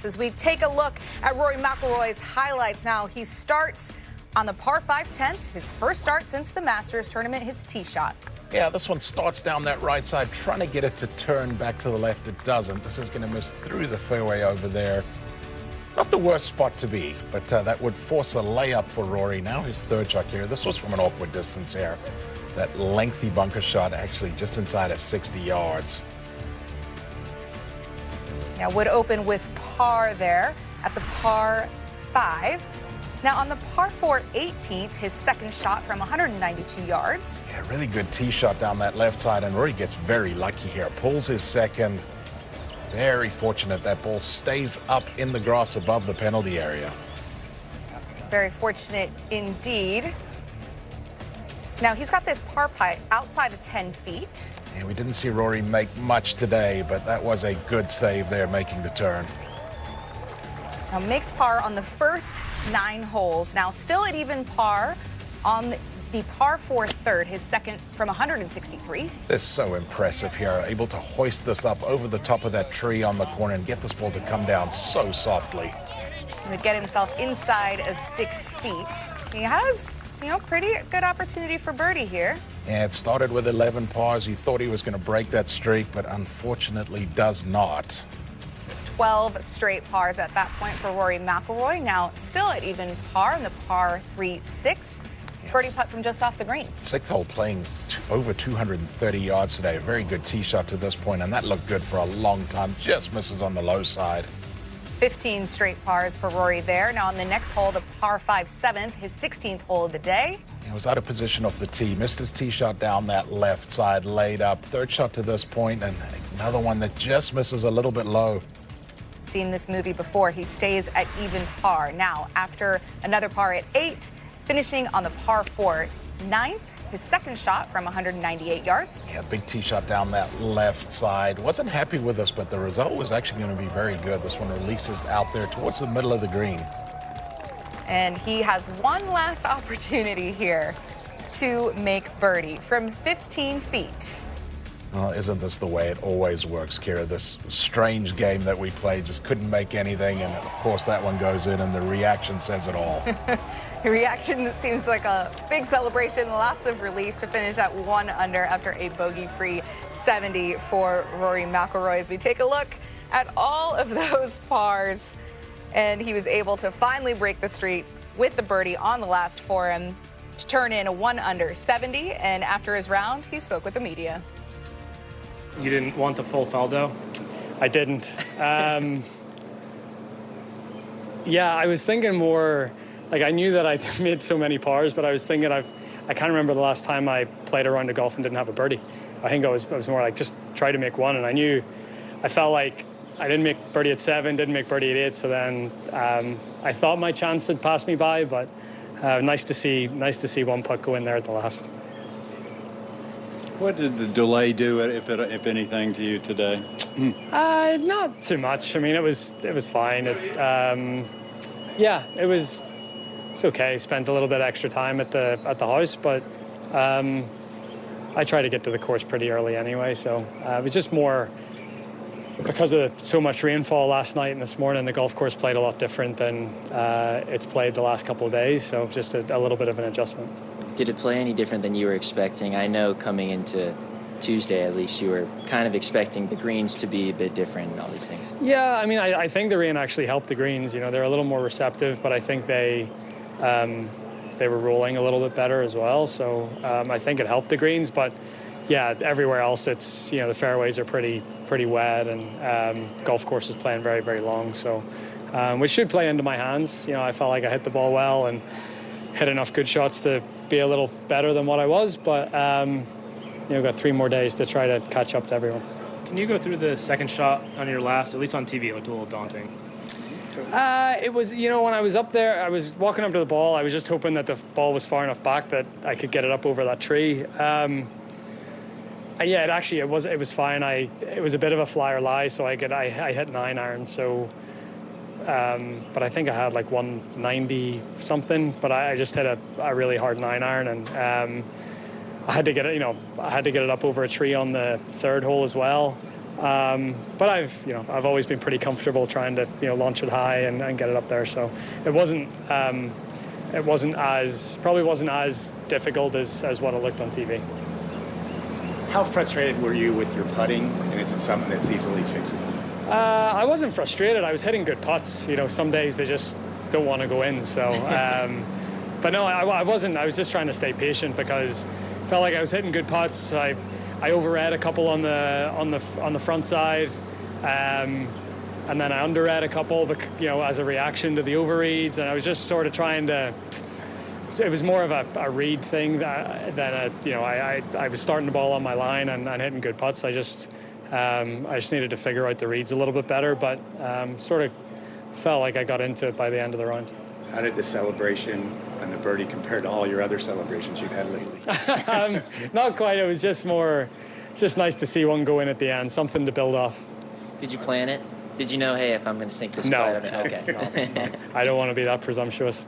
As we take a look at Rory McIlroy's highlights now, he starts on the par 5 10th, his first start since the Masters tournament, hits tee shot. Yeah, this one starts down that right side, trying to get it to turn back to the left. It doesn't. This is going to miss through the fairway over there. Not the worst spot to be, but that would force a layup for Rory. Now his third shot here. This was from an awkward distance here. That lengthy bunker shot actually just inside of 60 yards. Now would open with par there at the par 5. Now on the par 4 18th, his second shot from 192 yards. Yeah, really good tee shot down that left side, and Rory gets very lucky here. Pulls his second. Very fortunate that ball stays up in the grass above the penalty area. Very fortunate indeed. Now he's got this par putt outside of 10 feet. And we didn't see Rory make much today, but that was a good save there, making the turn. Now makes par on the first 9 holes. Now still at even par on the par 4 third, his second from 163. They're so impressive here, able to hoist this up over the top of that tree on the corner and get this ball to come down so softly. And to get himself inside of 6 feet. He has, pretty good opportunity for birdie here. And it started with 11 pars. He thought he was going to break that streak, but unfortunately does not. 12 straight pars at that point for Rory McIlroy. Now still at even par in the par 3 6th. Yes. Birdie putt from just off the green. 6th hole playing over 230 yards today. A very good tee shot to this point, and that looked good for a long time. Just misses on the low side. 15 straight pars for Rory there. Now on the next hole, the par 5 7th, his 16th hole of the day. He was out of position off the tee. Missed his tee shot down that left side, laid up. Third shot to this point, and another one that just misses a little bit low. Seen this movie before. He stays at even par. Now, after another par at 8, finishing on the par 4 9th, his second shot from 198 yards. Yeah, big tee shot down that left side. Wasn't happy with this, but the result was actually going to be very good. This one releases out there towards the middle of the green. And he has one last opportunity here to make birdie from 15 feet. Well, isn't this the way it always works, Kira? This strange game that we played, just couldn't make anything, and of course that one goes in, and the reaction says it all. The reaction seems like a big celebration, lots of relief to finish at 1 under after a bogey-free 70 for Rory McIlroy. As we take a look at all of those pars, and he was able to finally break the streak with the birdie on the last forum to turn in a 1 under 70, and after his round, he spoke with the media. You didn't want the full Faldo? I didn't. Yeah, I was thinking more, like I knew that I made so many pars, but I was thinking I can't remember the last time I played a round of golf and didn't have a birdie. I think I was more like just try to make one, and I felt like I didn't make birdie at 7, didn't make birdie at 8, so then I thought my chance had passed me by, but nice to see one putt go in there at the last. What did the delay do, if anything, to you today? Not too much. I mean, it was fine. It's okay. Spent a little bit extra time at the house, but I try to get to the course pretty early anyway. So it was just more because of so much rainfall last night and this morning. The golf course played a lot different than it's played the last couple of days. So just a little bit of an adjustment. Did it play any different than you were expecting? I know coming into Tuesday, at least, you were kind of expecting the greens to be a bit different and all these things. Yeah, I mean, I think the rain actually helped the greens. They're a little more receptive, but I think they were rolling a little bit better as well. So I think it helped the greens. But yeah, everywhere else, it's the fairways are pretty wet, and golf course is playing very, very long. So which should play into my hands. I felt like I hit the ball well and hit enough good shots to be a little better than what I was, but got 3 more days to try to catch up to everyone. Can you go through the second shot on your last, at least on TV, it looked a little daunting? It was, when I was up there, I was walking up to the ball, I was just hoping that the ball was far enough back that I could get it up over that tree. It was fine. It was a bit of a fly or lie, so I hit 9 iron, so but I think I had like 190 something, but I just hit a really hard 9 iron, and I had to get it up over a tree on the 3rd hole as well. But I've always been pretty comfortable trying to launch it high and get it up there. So it wasn't as difficult as what it looked on TV. How frustrated were you with your putting, and is it something that's easily fixable? I wasn't frustrated. I was hitting good putts. Some days they just don't want to go in. So, but no, I wasn't. I was just trying to stay patient because I felt like I was hitting good putts. I overread a couple on the front side, and then I underread a couple, as a reaction to the overreads. And I was just sort of trying to. It was more of a read thing than I was starting the ball on my line and hitting good putts. I just needed to figure out the reads a little bit better, but sort of felt like I got into it by the end of the round. How did the celebration and the birdie compare to all your other celebrations you've had lately? Not quite. It was just nice to see one go in at the end, something to build off. Did you plan it? Did you know, hey, if I'm going to sink this No. putt, okay. I don't want to be that presumptuous.